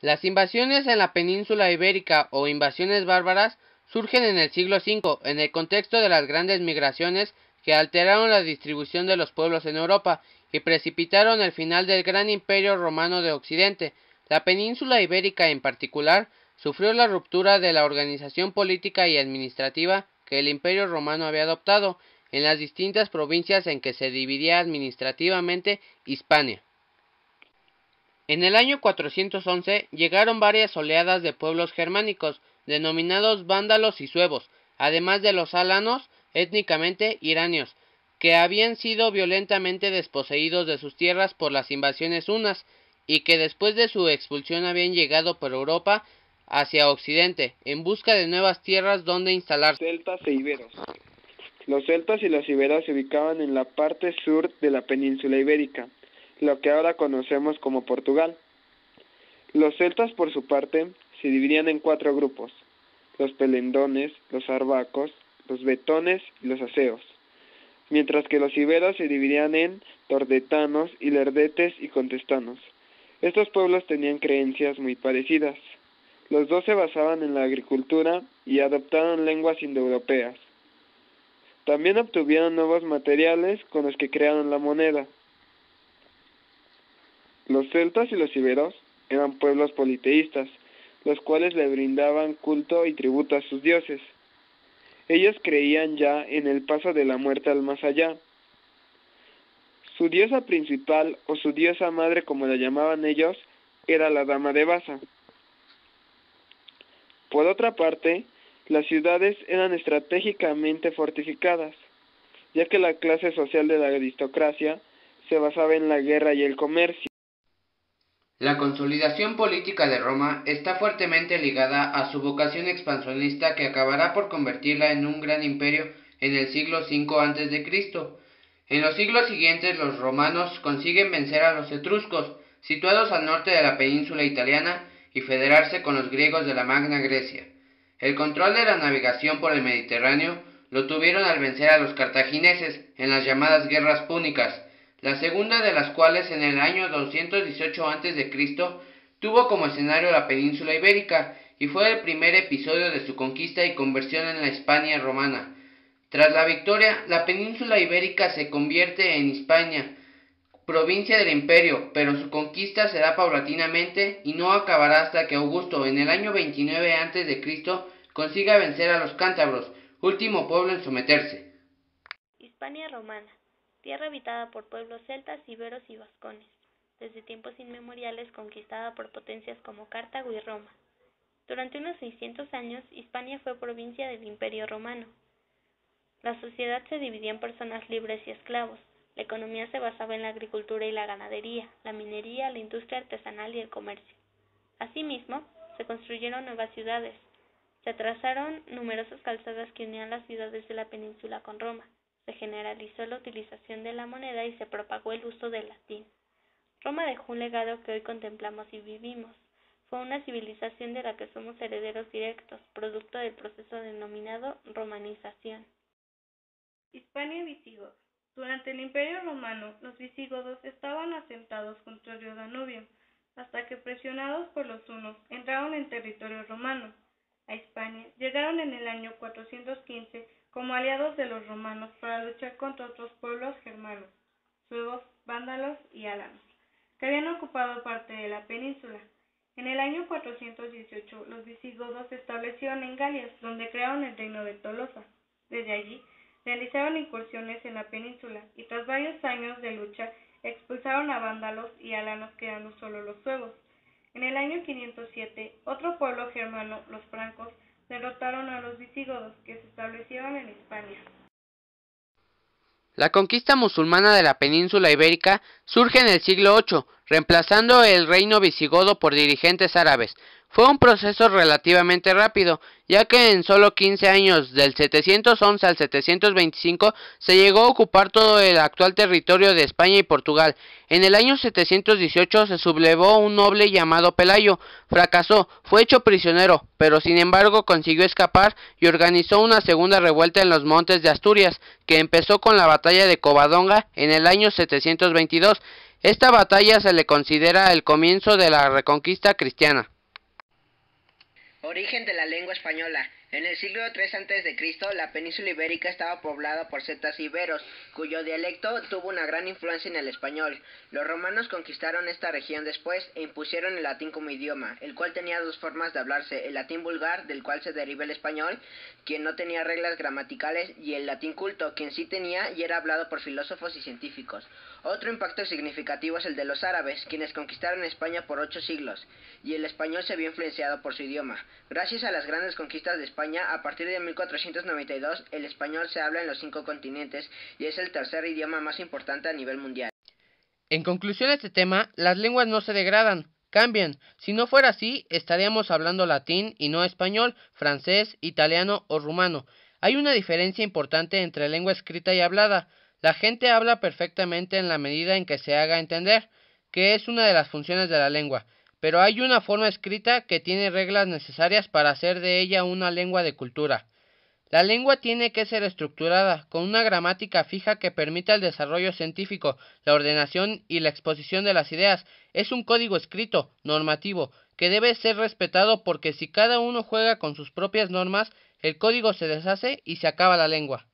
Las invasiones en la península ibérica o invasiones bárbaras surgen en el siglo V en el contexto de las grandes migraciones que alteraron la distribución de los pueblos en Europa y precipitaron el final del gran imperio romano de Occidente. La península ibérica en particular sufrió la ruptura de la organización política y administrativa que el imperio romano había adoptado en las distintas provincias en que se dividía administrativamente Hispania. En el año 411 llegaron varias oleadas de pueblos germánicos, denominados vándalos y suevos, además de los alanos, étnicamente iranios, que habían sido violentamente desposeídos de sus tierras por las invasiones hunas, y que después de su expulsión habían llegado por Europa hacia Occidente, en busca de nuevas tierras donde instalarse. Celtas e iberos. Los celtas y los iberos se ubicaban en la parte sur de la península ibérica, lo que ahora conocemos como Portugal. Los celtas, por su parte, se dividían en 4 grupos: los pelendones, los arbacos, los betones y los aseos, mientras que los iberos se dividían en tordetanos, ilerdetes y contestanos. Estos pueblos tenían creencias muy parecidas. Los dos se basaban en la agricultura y adoptaron lenguas indoeuropeas. También obtuvieron nuevos materiales con los que crearon la moneda. Los celtas y los iberos eran pueblos politeístas, los cuales le brindaban culto y tributo a sus dioses. Ellos creían ya en el paso de la muerte al más allá. Su diosa principal, o su diosa madre como la llamaban ellos, era la dama de Baza. Por otra parte, las ciudades eran estratégicamente fortificadas, ya que la clase social de la aristocracia se basaba en la guerra y el comercio. La consolidación política de Roma está fuertemente ligada a su vocación expansionista que acabará por convertirla en un gran imperio en el siglo V a.C. En los siglos siguientes los romanos consiguen vencer a los etruscos, situados al norte de la península italiana, y federarse con los griegos de la Magna Grecia. El control de la navegación por el Mediterráneo lo tuvieron al vencer a los cartagineses en las llamadas guerras púnicas, la segunda de las cuales en el año 218 a.C. tuvo como escenario la península ibérica y fue el primer episodio de su conquista y conversión en la Hispania romana. Tras la victoria, la península ibérica se convierte en Hispania, provincia del imperio, pero su conquista se da paulatinamente y no acabará hasta que Augusto, en el año 29 a.C., consiga vencer a los cántabros, último pueblo en someterse. Hispania romana, tierra habitada por pueblos celtas, iberos y vascones, desde tiempos inmemoriales conquistada por potencias como Cartago y Roma. Durante unos 600 años, Hispania fue provincia del Imperio Romano. La sociedad se dividía en personas libres y esclavos. La economía se basaba en la agricultura y la ganadería, la minería, la industria artesanal y el comercio. Asimismo, se construyeron nuevas ciudades. Se trazaron numerosas calzadas que unían las ciudades de la península con Roma. Se generalizó la utilización de la moneda y se propagó el uso del latín. Roma dejó un legado que hoy contemplamos y vivimos. Fue una civilización de la que somos herederos directos, producto del proceso denominado romanización. Hispania visigoda. Durante el Imperio Romano, los visigodos estaban asentados junto al río Danubio, hasta que, presionados por los hunos, entraron en territorio romano. A Hispania llegaron en el año 415 como aliados de los romanos para luchar contra otros pueblos germanos, suevos, vándalos y alanos, que habían ocupado parte de la península. En el año 418, los visigodos se establecieron en Galia, donde crearon el reino de Tolosa. Desde allí, realizaron incursiones en la península y tras varios años de lucha expulsaron a vándalos y alanos que eran no solo los suevos. En el año 507, otro pueblo germano, los francos, derrotaron a los visigodos que se establecieron en Hispania. La conquista musulmana de la península ibérica surge en el siglo VIII, reemplazando el reino visigodo por dirigentes árabes. Fue un proceso relativamente rápido, ya que en solo 15 años, del 711 al 725, se llegó a ocupar todo el actual territorio de España y Portugal. En el año 718 se sublevó un noble llamado Pelayo. Fracasó, fue hecho prisionero, pero sin embargo consiguió escapar y organizó una segunda revuelta en los montes de Asturias, que empezó con la batalla de Covadonga en el año 722. Esta batalla se le considera el comienzo de la reconquista cristiana. Origen de la lengua española. En el siglo III a.C., la península ibérica estaba poblada por celtas iberos, cuyo dialecto tuvo una gran influencia en el español. Los romanos conquistaron esta región después e impusieron el latín como idioma, el cual tenía dos formas de hablarse: el latín vulgar, del cual se deriva el español, quien no tenía reglas gramaticales, y el latín culto, quien sí tenía y era hablado por filósofos y científicos. Otro impacto significativo es el de los árabes, quienes conquistaron España por 8 siglos, y el español se vio influenciado por su idioma. Gracias a las grandes conquistas de España, a partir de 1492, el español se habla en los 5 continentes y es el tercer idioma más importante a nivel mundial. En conclusión a este tema, las lenguas no se degradan, cambian. Si no fuera así, estaríamos hablando latín y no español, francés, italiano o rumano. Hay una diferencia importante entre lengua escrita y hablada. La gente habla perfectamente en la medida en que se haga entender, que es una de las funciones de la lengua. Pero hay una forma escrita que tiene reglas necesarias para hacer de ella una lengua de cultura. La lengua tiene que ser estructurada, con una gramática fija que permita el desarrollo científico, la ordenación y la exposición de las ideas. Es un código escrito, normativo, que debe ser respetado porque si cada uno juega con sus propias normas, el código se deshace y se acaba la lengua.